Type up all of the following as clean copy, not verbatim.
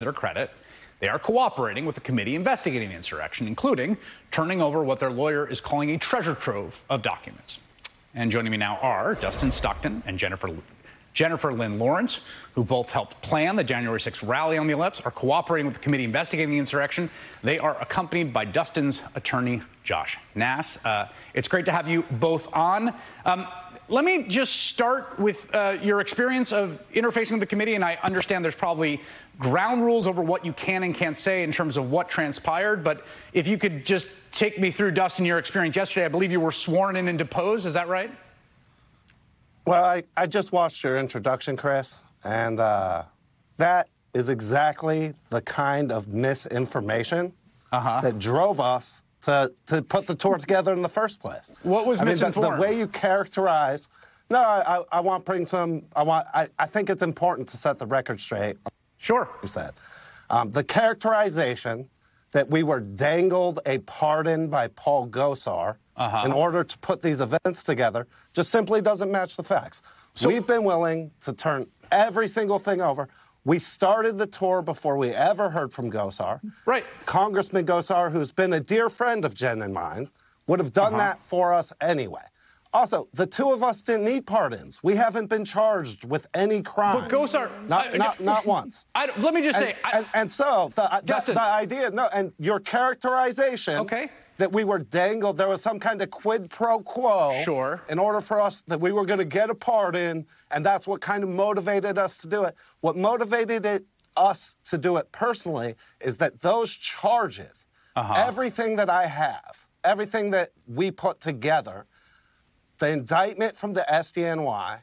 their credit, they are cooperating with the committee investigating the insurrection, including turning over what their lawyer is calling a treasure trove of documents. And joining me now are Dustin Stockton and Jennifer Lynn Lawrence, who both helped plan the January 6th rally on the ellipse, are cooperating with the committee investigating the insurrection. They are accompanied by Dustin's attorney, Josh Nass. It's great to have you both on. Let me just start with your experience of interfacing with the committee, and I understand there's probably ground rules over what you can and can't say in terms of what transpired, but if you could just take me through, Dustin, your experience yesterday. I believe you were sworn in and deposed, is that right? Well, I just watched your introduction, Chris, and that is exactly the kind of misinformation that drove us to put the tour together in the first place. What was misinformed? The way you characterize... No, I want to bring some... I think it's important to set the record straight. Sure. You said. The characterization that we were dangled a pardon by Paul Gosar in order to put these events together just simply doesn't match the facts. So, we've been willing to turn every single thing over. We started the tour before we ever heard from Gosar. Right. Congressman Gosar, who's been a dear friend of Jen and mine, would have done that for us anyway. Also, the two of us didn't need pardons. We haven't been charged with any crime. But Gosar... Not once. Let me just say... So the idea... No, and your characterization... that we were dangled, there was some kind of quid pro quo in order for us, that we were going to get a pardon, and that's what kind of motivated us to do it. What motivated us to do it personally is that those charges, everything that I have, everything that we put together, the indictment from the SDNY,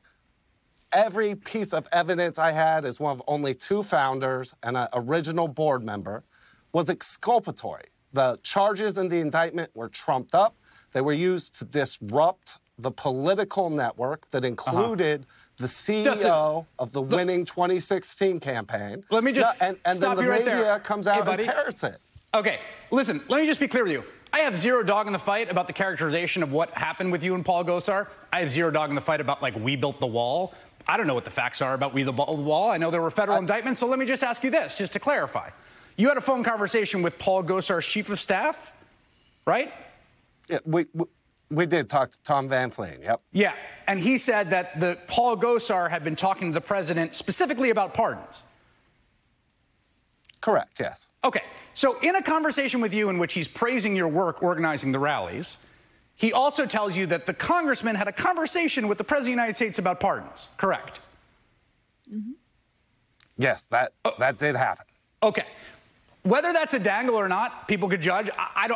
every piece of evidence I had as one of only two founders and an original board member, was exculpatory. The charges in the indictment were trumped up. They were used to disrupt the political network that included the CEO of the winning 2016 campaign. Let me just and stop then you right the media there. comes out and parrots it. Okay, listen, let me just be clear with you. I have zero dog in the fight about the characterization of what happened with you and Paul Gosar. I have zero dog in the fight about, like, we built the wall. I don't know what the facts are about we built the wall. I know there were federal indictments, so let me just ask you this, just to clarify. You had a phone conversation with Paul Gosar's chief of staff, right? Yeah, we did talk to Tom Van Fleen, yep. Yeah, and he said that Paul Gosar had been talking to the president specifically about pardons. Correct, yes. Okay, so in a conversation with you in which he's praising your work organizing the rallies, he also tells you that the congressman had a conversation with the president of the United States about pardons, correct? Yes, that did happen. Okay. Whether that's a dangle or not, people could judge. I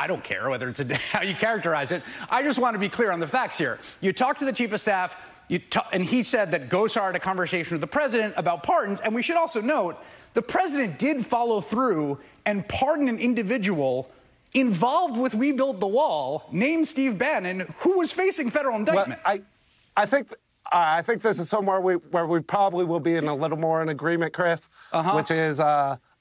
don't care whether it's how you characterize it. I just want to be clear on the facts here. You talked to the chief of staff, and he said that Gosar had a conversation with the president about pardons. And we should also note, the president did follow through and pardon an individual involved with We Built the Wall, named Steve Bannon, who was facing federal indictment. Well, I think this is somewhere where we probably will be in a little more in agreement, Chris, which is...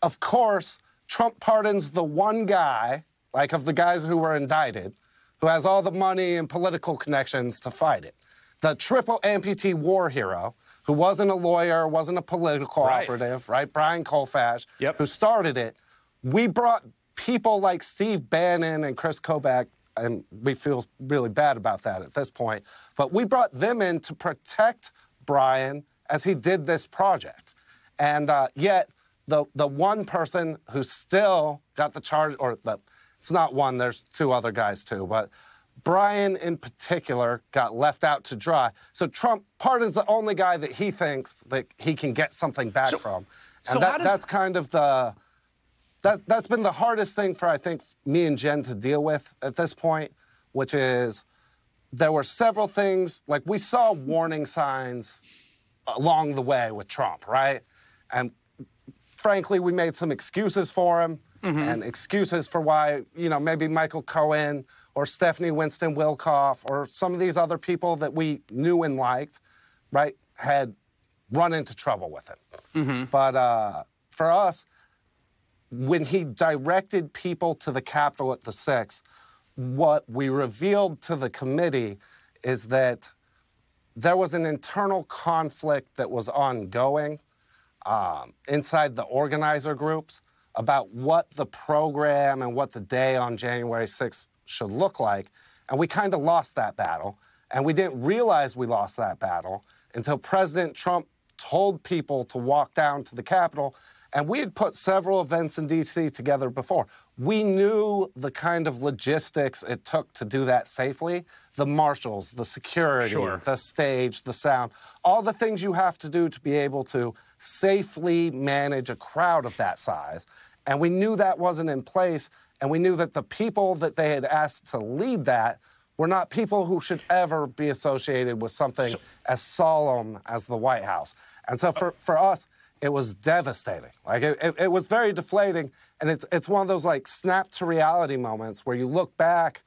Of course, Trump pardons the one guy, like of the guys who were indicted, who has all the money and political connections to fight it. The triple amputee war hero, who wasn't a lawyer, wasn't a political operative, right? Brian Colfax, who started it. We brought people like Steve Bannon and Chris Kobach, and we feel really bad about that at this point, but we brought them in to protect Brian as he did this project. And yet... The one person who still got the charge, it's not one, there's two other guys too, but Brian in particular got left out to dry. So Trump pardons the only guy that he thinks that he can get something back from. And that's kind of that's been the hardest thing for, I think, me and Jen to deal with at this point, which is there were several things, like we saw warning signs along the way with Trump, right? And frankly, we made some excuses for him and excuses for why, maybe Michael Cohen or Stephanie Winston Wilkoff or some of these other people that we knew and liked, right, had run into trouble with him. But for us, when he directed people to the Capitol at the 6th, what we revealed to the committee is that there was an internal conflict that was ongoing inside the organizer groups about what the program and what the day on January 6th should look like. And we kind of lost that battle. And we didn't realize we lost that battle until President Trump told people to walk down to the Capitol. And we had put several events in D.C. together before. We knew the kind of logistics it took to do that safely. The marshals, the security, the stage, the sound, all the things you have to do to be able to safely manage a crowd of that size. And we knew that wasn't in place. And we knew that the people that they had asked to lead that were not people who should ever be associated with something as solemn as the White House. And so for us, it was devastating. Like, it was very deflating, and it's one of those, like, snap-to-reality moments where you look back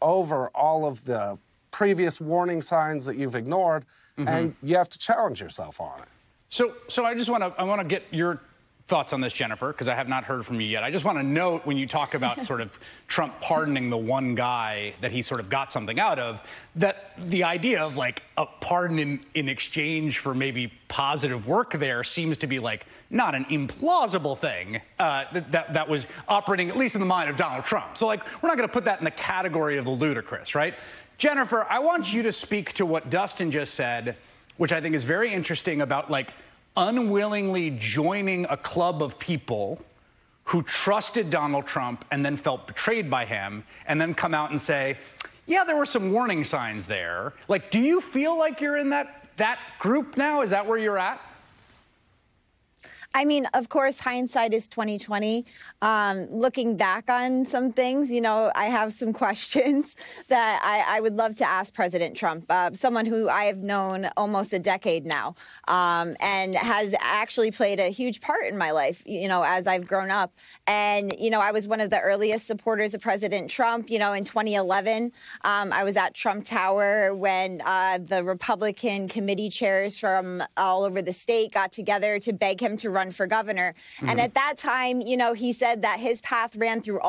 over all of the previous warning signs that you've ignored, and you have to challenge yourself on it. So I just want to get your thoughts on this, Jennifer, because I have not heard from you yet. I just want to note, when you talk about sort of Trump pardoning the one guy that he sort of got something out of, that the idea of, like, a pardon in exchange for maybe positive work there seems to be, like, not an implausible thing that was operating, at least in the mind of Donald Trump. So, like, we're not going to put that in the category of the ludicrous, right? Jennifer, I want you to speak to what Dustin just said, which I think is very interesting, about, like, unwillingly joining a club of people who trusted Donald Trump and then felt betrayed by him, and then come out and say, yeah, there were some warning signs there. Like, do you feel like you're in that group now? Is that where you're at? I mean, of course, hindsight is 20/20. Looking back on some things, you know, I have some questions that I would love to ask President Trump, someone who I have known almost a decade now, and has actually played a huge part in my life, you know, as I've grown up. And, you know, I was one of the earliest supporters of President Trump. You know, in 2011, I was at Trump Tower when the Republican committee chairs from all over the state got together to beg him to run for governor. And at that time, you know, he said that his path ran through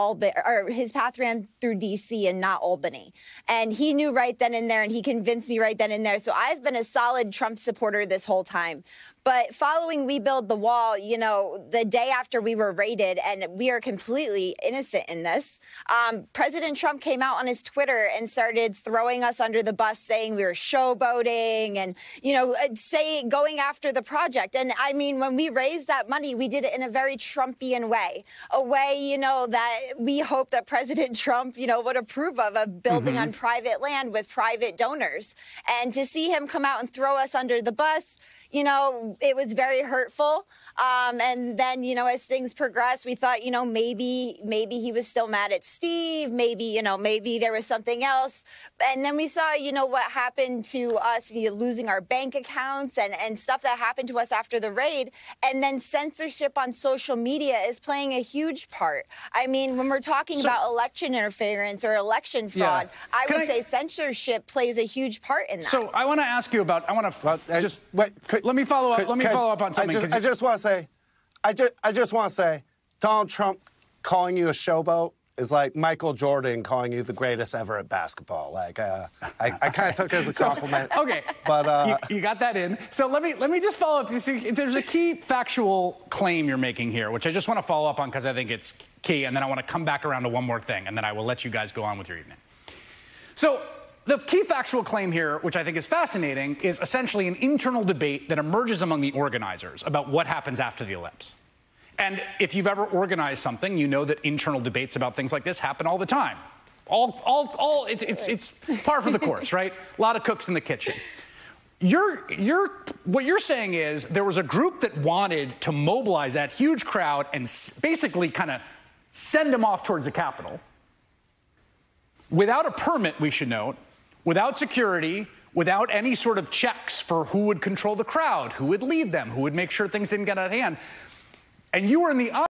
D.C. and not Albany. And he knew right then and there, and he convinced me right then and there. So I've been a solid Trump supporter this whole time. But following We Build the Wall, you know, the day after we were raided, and we are completely innocent in this, President Trump came out on his Twitter and started throwing us under the bus, saying we were showboating and, you know, going after the project. And I mean, when we raised that money, we did it in a very Trumpian way, a way, you know, that we hope that President Trump, you know, would approve of building on private land with private donors. And to see him come out and throw us under the bus, you know, it was very hurtful. And then, you know, as things progressed, we thought, you know, maybe he was still mad at Steve. Maybe, you know, maybe there was something else. And then we saw, you know, what happened to us, you know, losing our bank accounts and stuff that happened to us after the raid. And then censorship on social media is playing a huge part. I mean, when we're talking about election interference or election fraud, I would say censorship plays a huge part in that. So I want to ask you about, let me follow up on something. I just want to say, Donald Trump calling you a showboat is like Michael Jordan calling you the greatest ever at basketball. Like, I kind of took it as a compliment. Okay, but you got that in. So let me just follow up. There's a key factual claim you're making here, which I just want to follow up on because I think it's key, and then I want to come back around to one more thing, and then I will let you guys go on with your evening. So the key factual claim here, which I think is fascinating, is essentially an internal debate that emerges among the organizers about what happens after the ellipse. And if you've ever organized something, you know that internal debates about things like this happen all the time. It's par for the course, right? A lot of cooks in the kitchen. What you're saying is there was a group that wanted to mobilize that huge crowd and basically kind of send them off towards the Capitol without a permit, we should note, without security, without any sort of checks for who would control the crowd, who would lead them, who would make sure things didn't get out of hand. And you were in the